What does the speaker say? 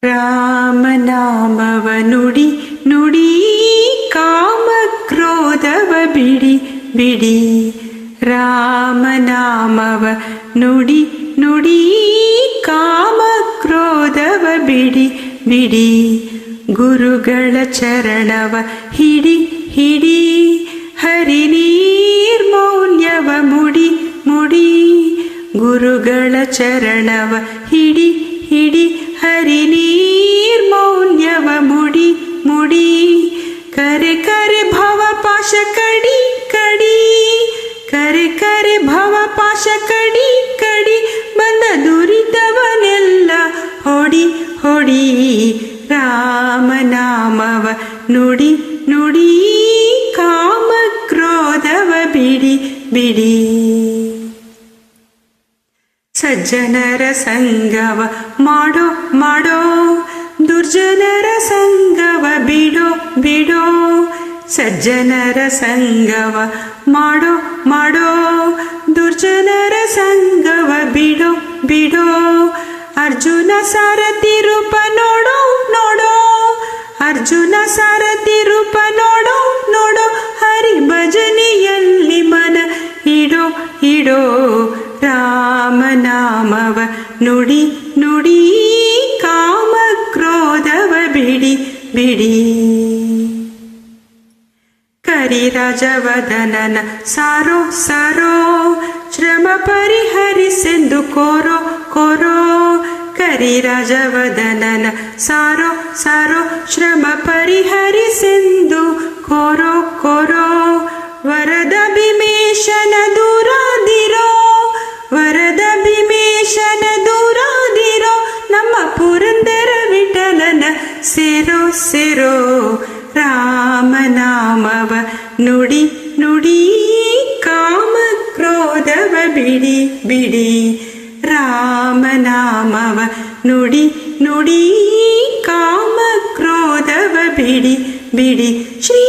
ರಾಮನಾಮವ ನುಡಿ ನುಡಿ ಕಾಮ ಕ್ರೋಧವ ಬಿಡಿ ಬಿಡಿ. ರಾಮನಾಮವ ನುಡಿ ನುಡಿ ಕಾಮ ಕ್ರೋಧವ ಬಿಡಿ ಬಿಡಿ. ಗುರುಗಳ ಚರಣವ ಹಿಡಿ ಹಿಡಿ ಹರಿ ನಿರ್ಮೌಲ್ಯವ ಮುಡಿ ಮುಡಿ. ಗುರುಗಳ ಚರಣವ ಹಿಡಿ ಹಿಡಿ ಹರಿ ನಿರ್ಮೌಲ್ಯವ ಮುಡಿ ಮುಡಿ. ಕರೆ ಕರೆ ಭವ ಪಾಶ ಕಡಿ ಕಡಿ ಕರೆ ಕರೆ ಭವ ಪಾಶ ಕಡಿ ಕಡಿ. ಬಂದ ದುರಿತವನೆಲ್ಲ ಹೊಡಿ ಹೊಡಿ. ರಾಮನಾಮವ ನುಡಿ ನುಡಿ ಕಾಮ ಕ್ರೋಧವ ಬಿಡಿ ಬಿಡಿ. ಸಜ್ಜನರ ಸಂಗವ ಮಾಡೋ ಮಾಡೋ ದುರ್ಜನರ ಸಂಗವ ಬಿಡೋ ಬಿಡೋ. ಸಜ್ಜನರ ಸಂಗವ ಮಾಡೋ ಮಾಡೋ ದುರ್ಜನರ ಸಂಗವ ಬಿಡೋ ಬಿಡೋ. ಅರ್ಜುನ ಸಾರಥಿ ರೂಪ ನೋಡೋ ನೋಡೋ ಅರ್ಜುನ ಸಾರಥಿ ರೂಪ ನೋಡೋ ನೋಡೋ. ಹರಿ ಭಜನೆಯಲ್ಲಿ ಮನ ಇಡೋ ಇಡೋ. ರಾಮನಾಮವ ನುಡಿ ನುಡಿ ಕಾಮ ಕ್ರೋಧವ ಬಿಡಿ ಬಿಡಿ. ಕರಿರಾಜವದನನ ಸಾರೋ ಸಾರೋ ಶ್ರಮ ಪರಿಹರಿಸೆಂದು ಕೋರೋ ಕೋರೋ. ಕರಿರಾಜವದನನ ಸಾರೋ ಸಾರೋ ಶ್ರಮ ಪರಿಹರಿಸೆಂದು ಕೋರೋ ಕೋರೋ. ವರದ ಭೀಮೇಶನ ದೂರಾದಿರೋ ವರದ ಭೀಮೇಶನ ದೂರಾದಿರೋ. ನಮ್ಮ ಪುರಂದರ ವಿಠಲನ ಸೇರೋ ಸೇರೋ. ರಾಮನಾಮವ ನುಡಿ ನುಡಿ ಕಾಮ ಕ್ರೋಧವ ಬಿಡಿ ಬಿಡಿ. ರಾಮನಾಮವ ನುಡಿ ನುಡಿ ಕಾಮ ಕ್ರೋಧವ ಬಿಡಿ ಬಿಡಿ. ಶ್ರೀ